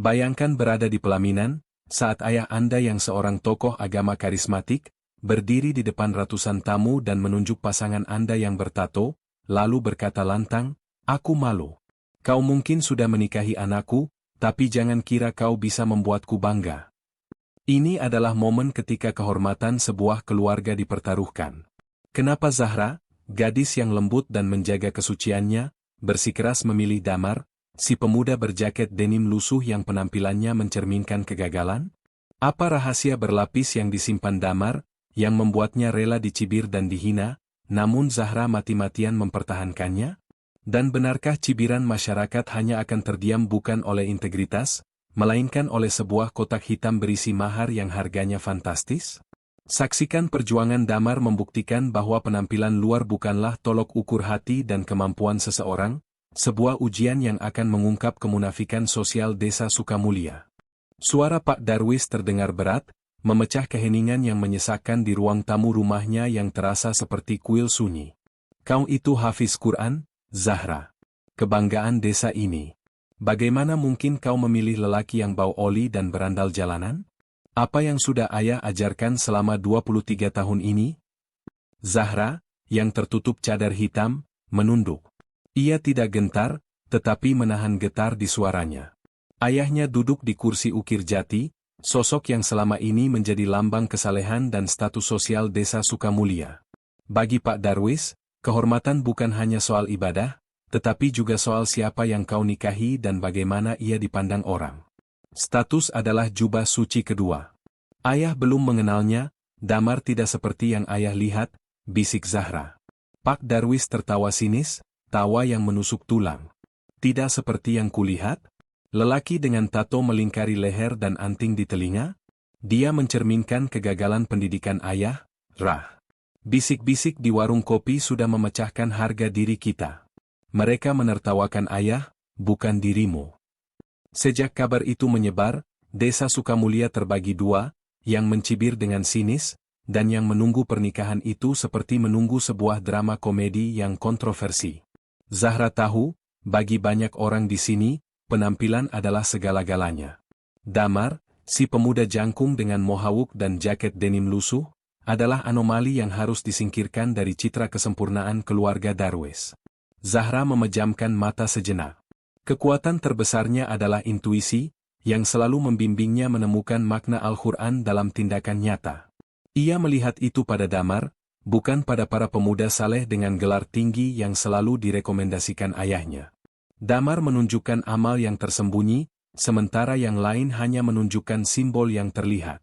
Bayangkan berada di pelaminan, saat ayah Anda yang seorang tokoh agama karismatik, berdiri di depan ratusan tamu dan menunjuk pasangan Anda yang bertato, lalu berkata lantang, "Aku malu. Kau mungkin sudah menikahi anakku, tapi jangan kira kau bisa membuatku bangga." Ini adalah momen ketika kehormatan sebuah keluarga dipertaruhkan. Kenapa Zahra, gadis yang lembut dan menjaga kesuciannya, bersikeras memilih Damar, si pemuda berjaket denim lusuh yang penampilannya mencerminkan kegagalan? Apa rahasia berlapis yang disimpan Damar, yang membuatnya rela dicibir dan dihina, namun Zahra mati-matian mempertahankannya? Dan benarkah cibiran masyarakat hanya akan terdiam bukan oleh integritas, melainkan oleh sebuah kotak hitam berisi mahar yang harganya fantastis? Saksikan perjuangan Damar membuktikan bahwa penampilan luar bukanlah tolok ukur hati dan kemampuan seseorang, sebuah ujian yang akan mengungkap kemunafikan sosial desa Sukamulya. Suara Pak Darwis terdengar berat, memecah keheningan yang menyesakkan di ruang tamu rumahnya yang terasa seperti kuil sunyi. "Kau itu hafiz Quran, Zahra. Kebanggaan desa ini. Bagaimana mungkin kau memilih lelaki yang bau oli dan berandal jalanan? Apa yang sudah ayah ajarkan selama 23 tahun ini?" Zahra, yang tertutup cadar hitam, menunduk. Ia tidak gentar, tetapi menahan getar di suaranya. Ayahnya duduk di kursi ukir jati, sosok yang selama ini menjadi lambang kesalehan dan status sosial desa Sukamulya. Bagi Pak Darwis, kehormatan bukan hanya soal ibadah, tetapi juga soal siapa yang kau nikahi dan bagaimana ia dipandang orang. Status adalah jubah suci kedua. Ayah belum mengenalnya, Damar tidak seperti yang ayah lihat, bisik Zahra. Pak Darwis tertawa sinis, tawa yang menusuk tulang. Tidak seperti yang kulihat? Lelaki dengan tato melingkari leher dan anting di telinga? Dia mencerminkan kegagalan pendidikan ayah, Rah. Bisik-bisik di warung kopi sudah memecahkan harga diri kita. Mereka menertawakan ayah, bukan dirimu. Sejak kabar itu menyebar, desa Sukamulya terbagi dua, yang mencibir dengan sinis, dan yang menunggu pernikahan itu seperti menunggu sebuah drama komedi yang kontroversi. Zahra tahu, bagi banyak orang di sini, penampilan adalah segala-galanya. Damar, si pemuda jangkung dengan mohawk dan jaket denim lusuh, adalah anomali yang harus disingkirkan dari citra kesempurnaan keluarga Darwis. Zahra memejamkan mata sejenak. Kekuatan terbesarnya adalah intuisi, yang selalu membimbingnya menemukan makna Al-Quran dalam tindakan nyata. Ia melihat itu pada Damar, bukan pada para pemuda saleh dengan gelar tinggi yang selalu direkomendasikan ayahnya. Damar menunjukkan amal yang tersembunyi, sementara yang lain hanya menunjukkan simbol yang terlihat.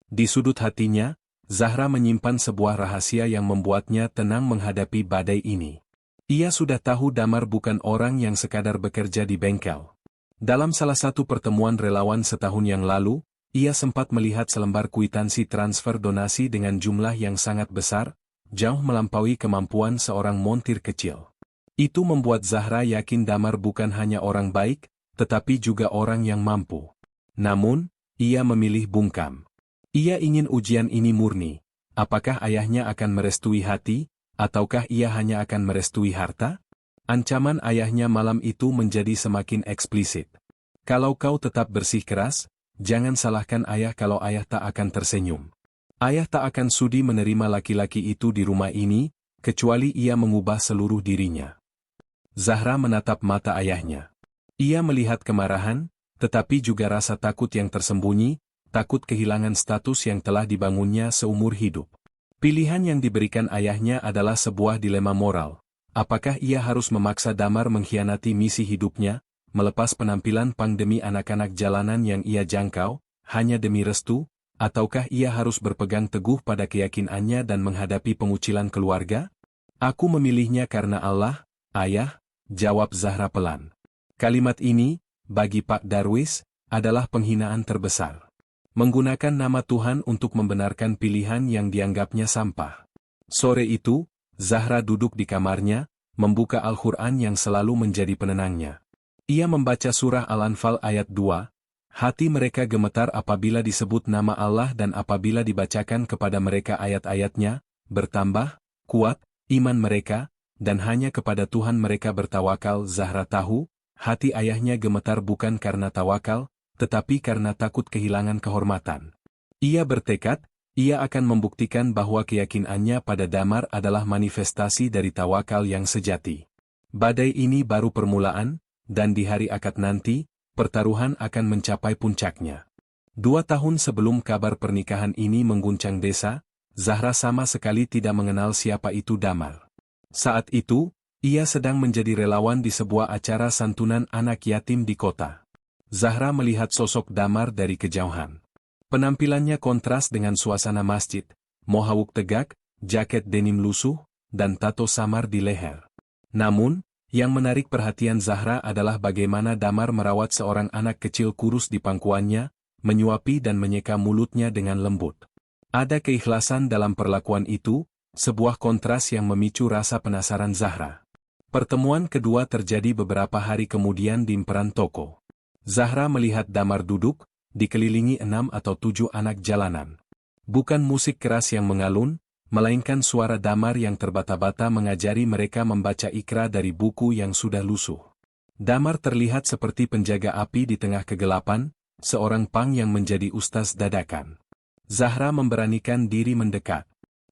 Di sudut hatinya, Zahra menyimpan sebuah rahasia yang membuatnya tenang menghadapi badai ini. Ia sudah tahu Damar bukan orang yang sekadar bekerja di bengkel. Dalam salah satu pertemuan relawan setahun yang lalu, ia sempat melihat selembar kwitansi transfer donasi dengan jumlah yang sangat besar, jauh melampaui kemampuan seorang montir kecil. Itu membuat Zahra yakin Damar bukan hanya orang baik, tetapi juga orang yang mampu. Namun, ia memilih bungkam. Ia ingin ujian ini murni. Apakah ayahnya akan merestui hati, ataukah ia hanya akan merestui harta? Ancaman ayahnya malam itu menjadi semakin eksplisit. "Kalau kau tetap bersikeras, jangan salahkan ayah kalau ayah tak akan tersenyum. Ayah tak akan sudi menerima laki-laki itu di rumah ini, kecuali ia mengubah seluruh dirinya." Zahra menatap mata ayahnya. Ia melihat kemarahan, tetapi juga rasa takut yang tersembunyi, takut kehilangan status yang telah dibangunnya seumur hidup. Pilihan yang diberikan ayahnya adalah sebuah dilema moral. Apakah ia harus memaksa Damar mengkhianati misi hidupnya, melepas penampilan pang demi anak-anak jalanan yang ia jangkau, hanya demi restu, ataukah ia harus berpegang teguh pada keyakinannya dan menghadapi pengucilan keluarga? "Aku memilihnya karena Allah, ayah," jawab Zahra pelan. Kalimat ini, bagi Pak Darwis, adalah penghinaan terbesar. Menggunakan nama Tuhan untuk membenarkan pilihan yang dianggapnya sampah. Sore itu, Zahra duduk di kamarnya, membuka Al-Quran yang selalu menjadi penenangnya. Ia membaca surah Al-Anfal ayat 2, hati mereka gemetar apabila disebut nama Allah dan apabila dibacakan kepada mereka ayat-ayatnya, bertambah, kuat, iman mereka, dan hanya kepada Tuhan mereka bertawakal. Zahra tahu, hati ayahnya gemetar bukan karena tawakal, tetapi karena takut kehilangan kehormatan. Ia bertekad, ia akan membuktikan bahwa keyakinannya pada Damar adalah manifestasi dari tawakal yang sejati. Badai ini baru permulaan, dan di hari akad nanti, pertaruhan akan mencapai puncaknya. 2 tahun sebelum kabar pernikahan ini mengguncang desa, Zahra sama sekali tidak mengenal siapa itu Damar. Saat itu, ia sedang menjadi relawan di sebuah acara santunan anak yatim di kota. Zahra melihat sosok Damar dari kejauhan. Penampilannya kontras dengan suasana masjid, mohawk tegak, jaket denim lusuh, dan tato samar di leher. Namun, yang menarik perhatian Zahra adalah bagaimana Damar merawat seorang anak kecil kurus di pangkuannya, menyuapi dan menyeka mulutnya dengan lembut. Ada keikhlasan dalam perlakuan itu, sebuah kontras yang memicu rasa penasaran Zahra. Pertemuan kedua terjadi beberapa hari kemudian di emperan toko. Zahra melihat Damar duduk, dikelilingi 6 atau 7 anak jalanan. Bukan musik keras yang mengalun, melainkan suara Damar yang terbata-bata mengajari mereka membaca ikra dari buku yang sudah lusuh. Damar terlihat seperti penjaga api di tengah kegelapan, seorang pang yang menjadi ustaz dadakan. Zahra memberanikan diri mendekat.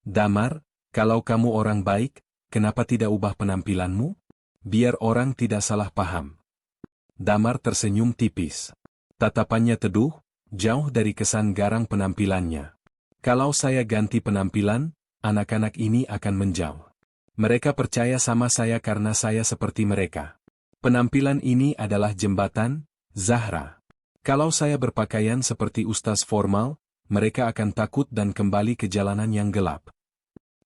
Damar, kalau kamu orang baik, kenapa tidak ubah penampilanmu? Biar orang tidak salah paham. Damar tersenyum tipis. Tatapannya teduh, jauh dari kesan garang penampilannya. Kalau saya ganti penampilan, anak-anak ini akan menjauh. Mereka percaya sama saya karena saya seperti mereka. Penampilan ini adalah jembatan, Zahra. Kalau saya berpakaian seperti ustaz formal, mereka akan takut dan kembali ke jalanan yang gelap.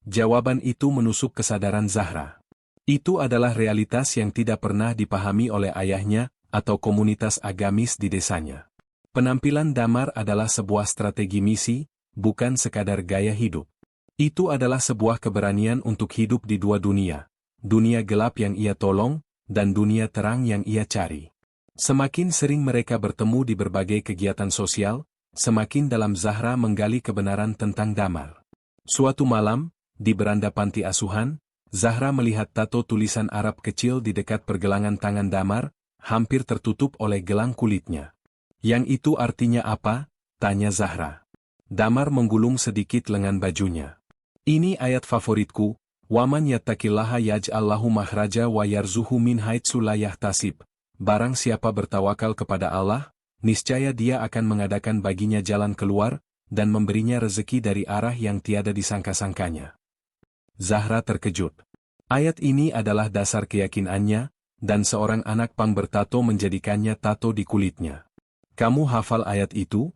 Jawaban itu menusuk kesadaran Zahra. Itu adalah realitas yang tidak pernah dipahami oleh ayahnya atau komunitas agamis di desanya. Penampilan Damar adalah sebuah strategi misi, bukan sekadar gaya hidup. Itu adalah sebuah keberanian untuk hidup di 2 dunia. Dunia gelap yang ia tolong, dan dunia terang yang ia cari. Semakin sering mereka bertemu di berbagai kegiatan sosial, semakin dalam Zahra menggali kebenaran tentang Damar. Suatu malam, di beranda panti asuhan, Zahra melihat tato tulisan Arab kecil di dekat pergelangan tangan Damar, hampir tertutup oleh gelang kulitnya. Yang itu artinya apa? Tanya Zahra. Damar menggulung sedikit lengan bajunya. Ini ayat favoritku, "Waman yattaqillaha yaj'allahu makhraja wa yarzuqhu min haitsu la yahtasib." Barang siapa bertawakal kepada Allah, niscaya Dia akan mengadakan baginya jalan keluar, dan memberinya rezeki dari arah yang tiada disangka-sangkanya. Zahra terkejut. Ayat ini adalah dasar keyakinannya, dan seorang anak pang bertato menjadikannya tato di kulitnya. Kamu hafal ayat itu?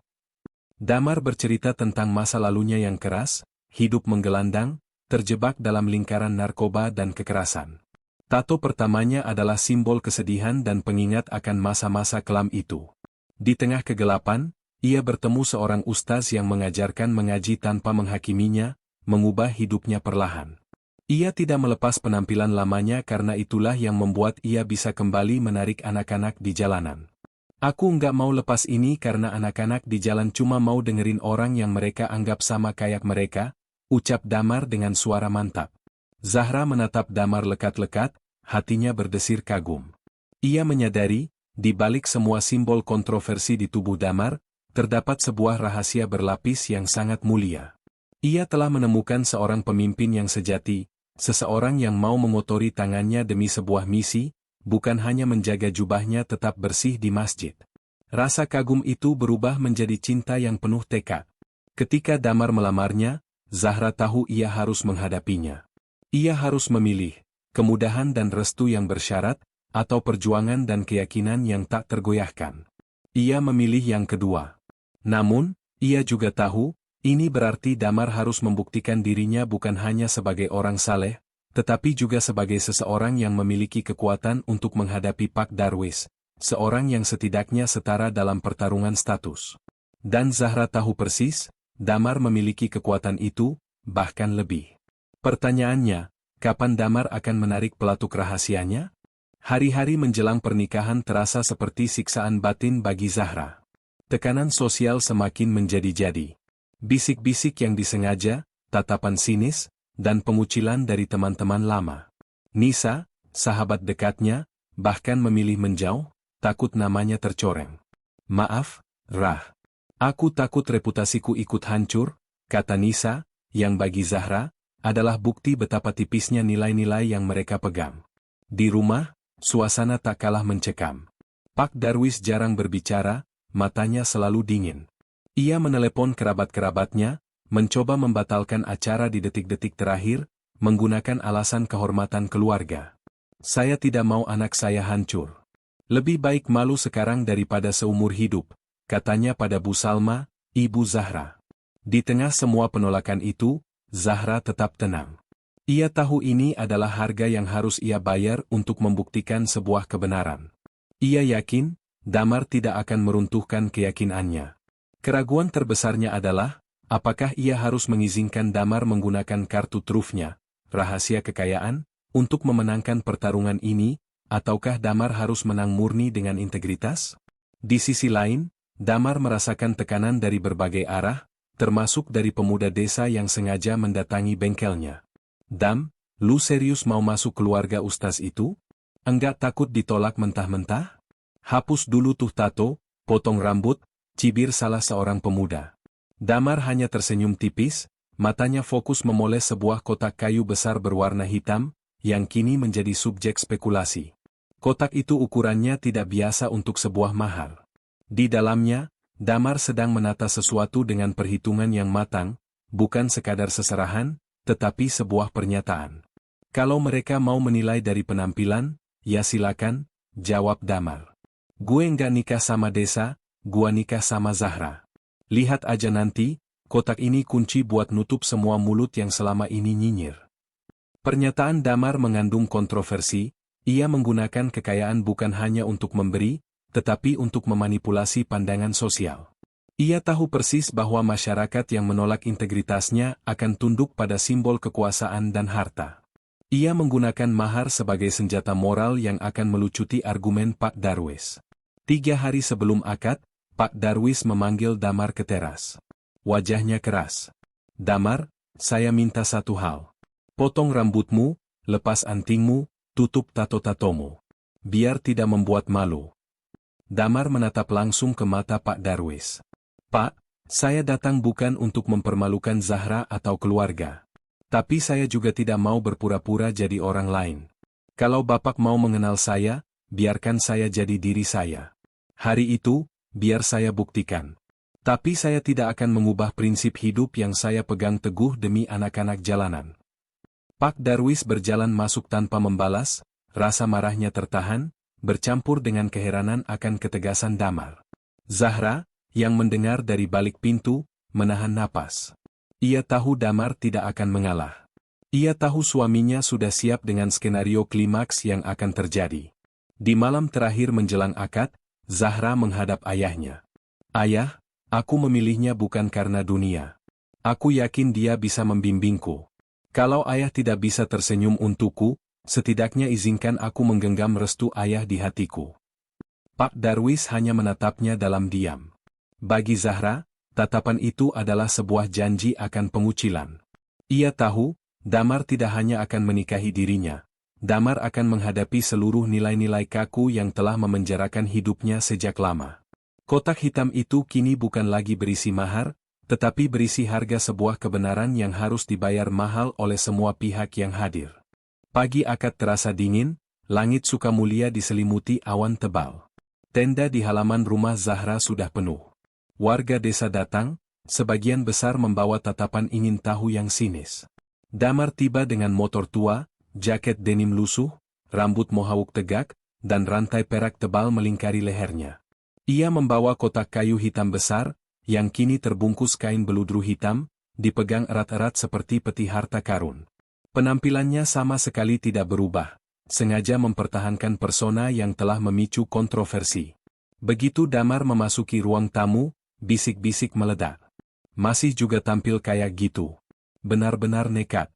Damar bercerita tentang masa lalunya yang keras, hidup menggelandang, terjebak dalam lingkaran narkoba dan kekerasan. Tato pertamanya adalah simbol kesedihan dan pengingat akan masa-masa kelam itu. Di tengah kegelapan, ia bertemu seorang ustaz yang mengajarkan mengaji tanpa menghakiminya, mengubah hidupnya perlahan. Ia tidak melepas penampilan lamanya karena itulah yang membuat ia bisa kembali menarik anak-anak di jalanan. Aku nggak mau lepas ini karena anak-anak di jalan cuma mau dengerin orang yang mereka anggap sama kayak mereka, ucap Damar dengan suara mantap. Zahra menatap Damar lekat-lekat, hatinya berdesir kagum. Ia menyadari, di balik semua simbol kontroversi di tubuh Damar, terdapat sebuah rahasia berlapis yang sangat mulia. Ia telah menemukan seorang pemimpin yang sejati, seseorang yang mau mengotori tangannya demi sebuah misi, bukan hanya menjaga jubahnya tetap bersih di masjid. Rasa kagum itu berubah menjadi cinta yang penuh tekad. Ketika Damar melamarnya, Zahra tahu ia harus menghadapinya. Ia harus memilih, kemudahan dan restu yang bersyarat, atau perjuangan dan keyakinan yang tak tergoyahkan. Ia memilih yang kedua. Namun, ia juga tahu, ini berarti Damar harus membuktikan dirinya bukan hanya sebagai orang saleh, tetapi juga sebagai seseorang yang memiliki kekuatan untuk menghadapi Pak Darwis, seorang yang setidaknya setara dalam pertarungan status. Dan Zahra tahu persis, Damar memiliki kekuatan itu, bahkan lebih. Pertanyaannya, kapan Damar akan menarik pelatuk rahasianya? Hari-hari menjelang pernikahan terasa seperti siksaan batin bagi Zahra. Tekanan sosial semakin menjadi-jadi. Bisik-bisik yang disengaja, tatapan sinis, dan pengucilan dari teman-teman lama. Nisa, sahabat dekatnya, bahkan memilih menjauh, takut namanya tercoreng. Maaf, Rah. Aku takut reputasiku ikut hancur, kata Nisa, yang bagi Zahra, adalah bukti betapa tipisnya nilai-nilai yang mereka pegang. Di rumah, suasana tak kalah mencekam. Pak Darwis jarang berbicara, matanya selalu dingin. Ia menelepon kerabat-kerabatnya, mencoba membatalkan acara di detik-detik terakhir, menggunakan alasan kehormatan keluarga. Saya tidak mau anak saya hancur. Lebih baik malu sekarang daripada seumur hidup, katanya pada Bu Salma, ibu Zahra. Di tengah semua penolakan itu, Zahra tetap tenang. Ia tahu ini adalah harga yang harus ia bayar untuk membuktikan sebuah kebenaran. Ia yakin, Damar tidak akan meruntuhkan keyakinannya. Keraguan terbesarnya adalah, apakah ia harus mengizinkan Damar menggunakan kartu trufnya, rahasia kekayaan, untuk memenangkan pertarungan ini, ataukah Damar harus menang murni dengan integritas? Di sisi lain, Damar merasakan tekanan dari berbagai arah, termasuk dari pemuda desa yang sengaja mendatangi bengkelnya. Dam, lu serius mau masuk keluarga ustaz itu? Enggak takut ditolak mentah-mentah? Hapus dulu tuh tato, potong rambut, cibir salah seorang pemuda. Damar hanya tersenyum tipis, matanya fokus memoles sebuah kotak kayu besar berwarna hitam, yang kini menjadi subjek spekulasi. Kotak itu ukurannya tidak biasa untuk sebuah mahar. Di dalamnya, Damar sedang menata sesuatu dengan perhitungan yang matang, bukan sekadar seserahan, tetapi sebuah pernyataan. Kalau mereka mau menilai dari penampilan, ya silakan, jawab Damar. Gue nggak nikah sama Desa, gue nikah sama Zahra. Lihat aja nanti, kotak ini kunci buat nutup semua mulut yang selama ini nyinyir. Pernyataan Damar mengandung kontroversi. Ia menggunakan kekayaan bukan hanya untuk memberi, tetapi untuk memanipulasi pandangan sosial. Ia tahu persis bahwa masyarakat yang menolak integritasnya akan tunduk pada simbol kekuasaan dan harta. Ia menggunakan mahar sebagai senjata moral yang akan melucuti argumen Pak Darwis. 3 hari sebelum akad, Pak Darwis memanggil Damar ke teras. Wajahnya keras. Damar, saya minta satu hal. Potong rambutmu, lepas antingmu, tutup tato-tatomu. Biar tidak membuat malu. Damar menatap langsung ke mata Pak Darwis. Pak, saya datang bukan untuk mempermalukan Zahra atau keluarga. Tapi saya juga tidak mau berpura-pura jadi orang lain. Kalau Bapak mau mengenal saya, biarkan saya jadi diri saya. Hari itu, biar saya buktikan. Tapi saya tidak akan mengubah prinsip hidup yang saya pegang teguh demi anak-anak jalanan. Pak Darwis berjalan masuk tanpa membalas, rasa marahnya tertahan, bercampur dengan keheranan akan ketegasan Damar. Zahra, yang mendengar dari balik pintu, menahan napas. Ia tahu Damar tidak akan mengalah. Ia tahu suaminya sudah siap dengan skenario klimaks yang akan terjadi. Di malam terakhir menjelang akad, Zahra menghadap ayahnya. Ayah, aku memilihnya bukan karena dunia. Aku yakin dia bisa membimbingku. Kalau ayah tidak bisa tersenyum untukku, setidaknya izinkan aku menggenggam restu ayah di hatiku. Pak Darwis hanya menatapnya dalam diam. Bagi Zahra, tatapan itu adalah sebuah janji akan pengucilan. Ia tahu, Damar tidak hanya akan menikahi dirinya. Damar akan menghadapi seluruh nilai-nilai kaku yang telah memenjarakan hidupnya sejak lama. Kotak hitam itu kini bukan lagi berisi mahar, tetapi berisi harga sebuah kebenaran yang harus dibayar mahal oleh semua pihak yang hadir. Pagi akad terasa dingin, langit Sukamulia diselimuti awan tebal. Tenda di halaman rumah Zahra sudah penuh. Warga desa datang, sebagian besar membawa tatapan ingin tahu yang sinis. Damar tiba dengan motor tua, jaket denim lusuh, rambut mohawk tegak, dan rantai perak tebal melingkari lehernya. Ia membawa kotak kayu hitam besar, yang kini terbungkus kain beludru hitam, dipegang erat-erat seperti peti harta karun. Penampilannya sama sekali tidak berubah, sengaja mempertahankan persona yang telah memicu kontroversi. Begitu Damar memasuki ruang tamu, bisik-bisik meledak. Masih juga tampil kayak gitu. Benar-benar nekat.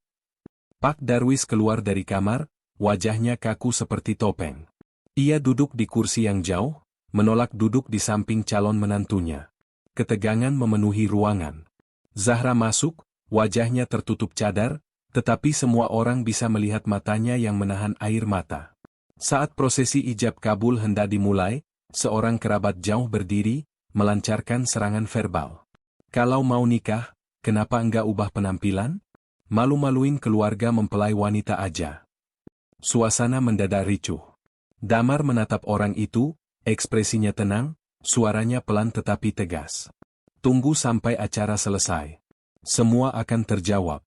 Pak Darwis keluar dari kamar, wajahnya kaku seperti topeng. Ia duduk di kursi yang jauh, menolak duduk di samping calon menantunya. Ketegangan memenuhi ruangan. Zahra masuk, wajahnya tertutup cadar, tetapi semua orang bisa melihat matanya yang menahan air mata. Saat prosesi ijab kabul hendak dimulai, seorang kerabat jauh berdiri, melancarkan serangan verbal. Kalau mau nikah, kenapa enggak ubah penampilan? Malu-maluin keluarga mempelai wanita aja. Suasana mendadak ricuh. Damar menatap orang itu, ekspresinya tenang, suaranya pelan tetapi tegas. Tunggu sampai acara selesai. Semua akan terjawab.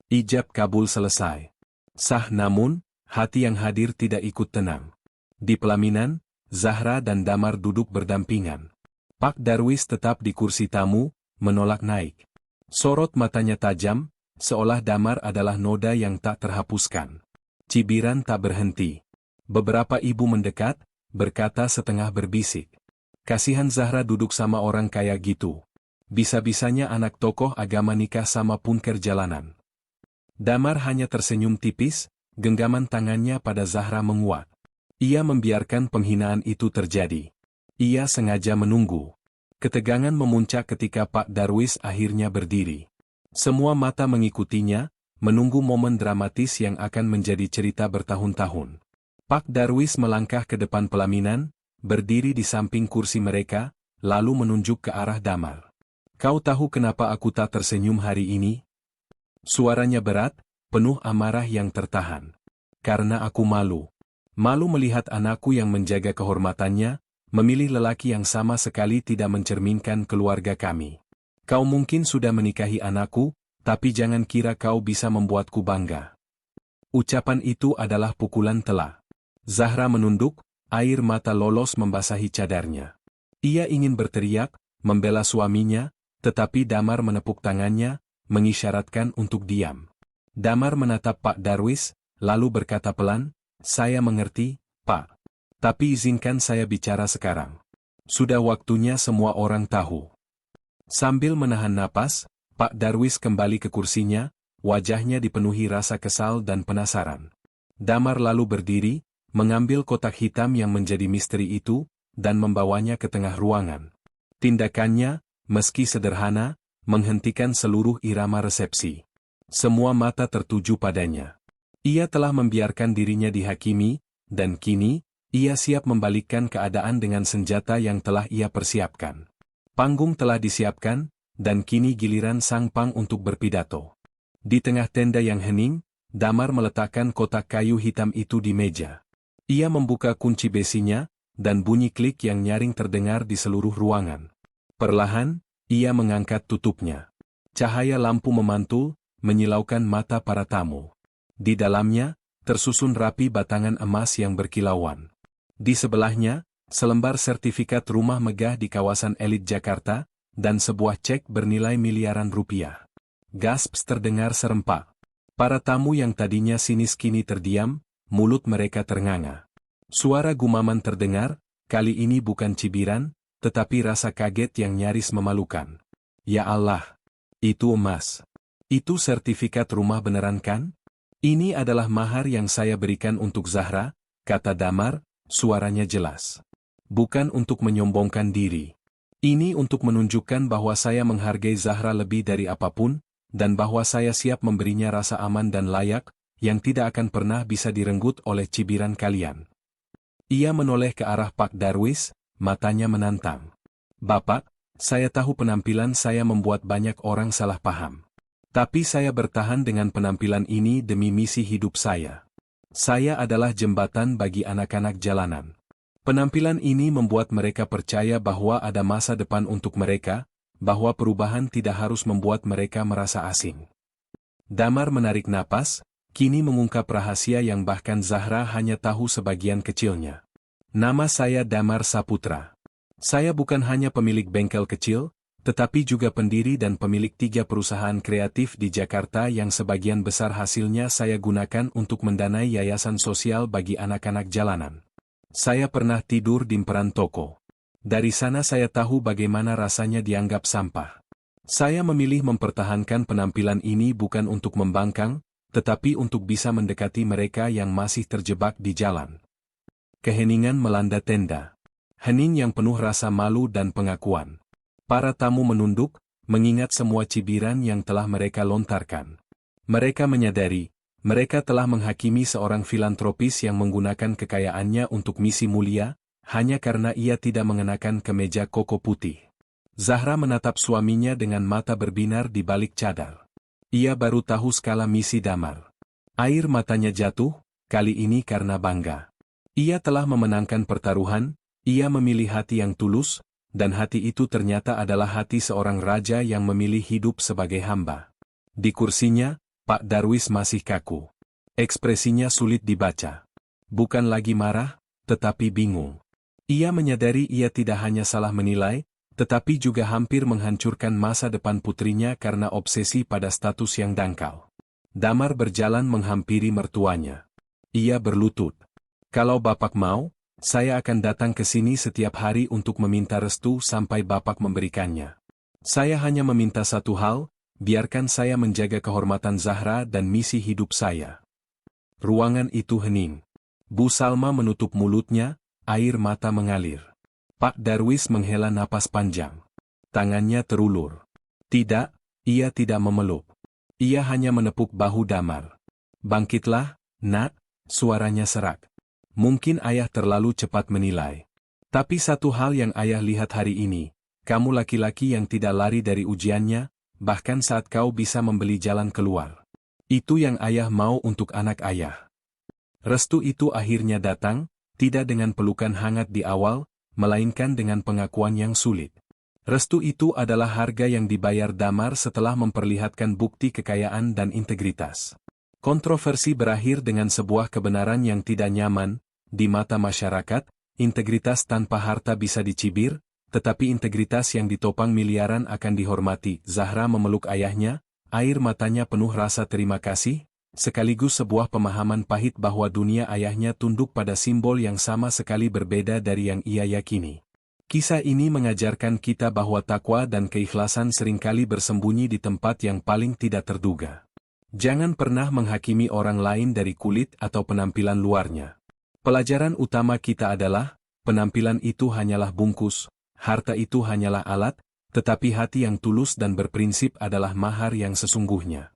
Ijab kabul selesai. Sah namun, hati yang hadir tidak ikut tenang. Di pelaminan, Zahra dan Damar duduk berdampingan. Pak Darwis tetap di kursi tamu, menolak naik. Sorot matanya tajam, seolah Damar adalah noda yang tak terhapuskan. Cibiran tak berhenti. Beberapa ibu mendekat, berkata setengah berbisik. Kasihan Zahra duduk sama orang kaya gitu. Bisa-bisanya anak tokoh agama nikah sama punker jalanan. Damar hanya tersenyum tipis, genggaman tangannya pada Zahra menguat. Ia membiarkan penghinaan itu terjadi. Ia sengaja menunggu. Ketegangan memuncak ketika Pak Darwis akhirnya berdiri. Semua mata mengikutinya, menunggu momen dramatis yang akan menjadi cerita bertahun-tahun. Pak Darwis melangkah ke depan pelaminan, berdiri di samping kursi mereka, lalu menunjuk ke arah Damar. Kau tahu kenapa aku tak tersenyum hari ini? Suaranya berat, penuh amarah yang tertahan. Karena aku malu. Malu melihat anakku yang menjaga kehormatannya, memilih lelaki yang sama sekali tidak mencerminkan keluarga kami. Kau mungkin sudah menikahi anakku, tapi jangan kira kau bisa membuatku bangga. Ucapan itu adalah pukulan telak. Zahra menunduk, air mata lolos membasahi cadarnya. Ia ingin berteriak, membela suaminya, tetapi Damar menepuk tangannya, mengisyaratkan untuk diam. Damar menatap Pak Darwis, lalu berkata pelan, "Saya mengerti, Pak. Tapi izinkan saya bicara sekarang. Sudah waktunya semua orang tahu." Sambil menahan napas, Pak Darwis kembali ke kursinya, wajahnya dipenuhi rasa kesal dan penasaran. Damar lalu berdiri, mengambil kotak hitam yang menjadi misteri itu, dan membawanya ke tengah ruangan. Tindakannya, meski sederhana, menghentikan seluruh irama resepsi. Semua mata tertuju padanya. Ia telah membiarkan dirinya dihakimi, dan kini, ia siap membalikkan keadaan dengan senjata yang telah ia persiapkan. Panggung telah disiapkan, dan kini giliran sang pang untuk berpidato. Di tengah tenda yang hening, Damar meletakkan kotak kayu hitam itu di meja. Ia membuka kunci besinya, dan bunyi klik yang nyaring terdengar di seluruh ruangan. Perlahan, ia mengangkat tutupnya. Cahaya lampu memantul, menyilaukan mata para tamu. Di dalamnya, tersusun rapi batangan emas yang berkilauan. Di sebelahnya, selembar sertifikat rumah megah di kawasan elit Jakarta, dan sebuah cek bernilai miliaran rupiah. Gasps terdengar serempak. Para tamu yang tadinya sinis kini terdiam, mulut mereka ternganga. Suara gumaman terdengar, kali ini bukan cibiran, tetapi rasa kaget yang nyaris memalukan. Ya Allah! Itu emas. Itu sertifikat rumah beneran kan? Ini adalah mahar yang saya berikan untuk Zahra, kata Damar, suaranya jelas. Bukan untuk menyombongkan diri. Ini untuk menunjukkan bahwa saya menghargai Zahra lebih dari apapun, dan bahwa saya siap memberinya rasa aman dan layak, yang tidak akan pernah bisa direnggut oleh cibiran kalian. Ia menoleh ke arah Pak Darwis, matanya menantang. Bapak, saya tahu penampilan saya membuat banyak orang salah paham. Tapi saya bertahan dengan penampilan ini demi misi hidup saya. Saya adalah jembatan bagi anak-anak jalanan. Penampilan ini membuat mereka percaya bahwa ada masa depan untuk mereka, bahwa perubahan tidak harus membuat mereka merasa asing. Damar menarik napas, kini mengungkap rahasia yang bahkan Zahra hanya tahu sebagian kecilnya. Nama saya Damar Saputra. Saya bukan hanya pemilik bengkel kecil, tetapi juga pendiri dan pemilik 3 perusahaan kreatif di Jakarta yang sebagian besar hasilnya saya gunakan untuk mendanai yayasan sosial bagi anak-anak jalanan. Saya pernah tidur di emperan toko. Dari sana saya tahu bagaimana rasanya dianggap sampah. Saya memilih mempertahankan penampilan ini bukan untuk membangkang, tetapi untuk bisa mendekati mereka yang masih terjebak di jalan. Keheningan melanda tenda. Hening yang penuh rasa malu dan pengakuan. Para tamu menunduk, mengingat semua cibiran yang telah mereka lontarkan. Mereka menyadari, mereka telah menghakimi seorang filantropis yang menggunakan kekayaannya untuk misi mulia, hanya karena ia tidak mengenakan kemeja koko putih. Zahra menatap suaminya dengan mata berbinar di balik cadar. Ia baru tahu skala misi Damar. Air matanya jatuh, kali ini karena bangga. Ia telah memenangkan pertaruhan, ia memilih hati yang tulus, dan hati itu ternyata adalah hati seorang raja yang memilih hidup sebagai hamba. Di kursinya, Pak Darwis masih kaku. Ekspresinya sulit dibaca. Bukan lagi marah, tetapi bingung. Ia menyadari ia tidak hanya salah menilai, tetapi juga hampir menghancurkan masa depan putrinya karena obsesi pada status yang dangkal. Damar berjalan menghampiri mertuanya. Ia berlutut. Kalau Bapak mau, saya akan datang ke sini setiap hari untuk meminta restu sampai Bapak memberikannya. Saya hanya meminta satu hal, biarkan saya menjaga kehormatan Zahra dan misi hidup saya. Ruangan itu hening. Bu Salma menutup mulutnya, air mata mengalir. Pak Darwis menghela napas panjang. Tangannya terulur. Tidak, ia tidak memeluk. Ia hanya menepuk bahu Damar. Bangkitlah, nak, suaranya serak. Mungkin ayah terlalu cepat menilai. Tapi satu hal yang ayah lihat hari ini, kamu laki-laki yang tidak lari dari ujiannya, bahkan saat kau bisa membeli jalan keluar. Itu yang ayah mau untuk anak ayah. Restu itu akhirnya datang, tidak dengan pelukan hangat di awal, melainkan dengan pengakuan yang sulit. Restu itu adalah harga yang dibayar Damar setelah memperlihatkan bukti kekayaan dan integritas. Kontroversi berakhir dengan sebuah kebenaran yang tidak nyaman, di mata masyarakat, integritas tanpa harta bisa dicibir, tetapi integritas yang ditopang miliaran akan dihormati. Zahra memeluk ayahnya, air matanya penuh rasa terima kasih, sekaligus sebuah pemahaman pahit bahwa dunia ayahnya tunduk pada simbol yang sama sekali berbeda dari yang ia yakini. Kisah ini mengajarkan kita bahwa takwa dan keikhlasan seringkali bersembunyi di tempat yang paling tidak terduga. Jangan pernah menghakimi orang lain dari kulit atau penampilan luarnya. Pelajaran utama kita adalah, penampilan itu hanyalah bungkus, harta itu hanyalah alat, tetapi hati yang tulus dan berprinsip adalah mahar yang sesungguhnya.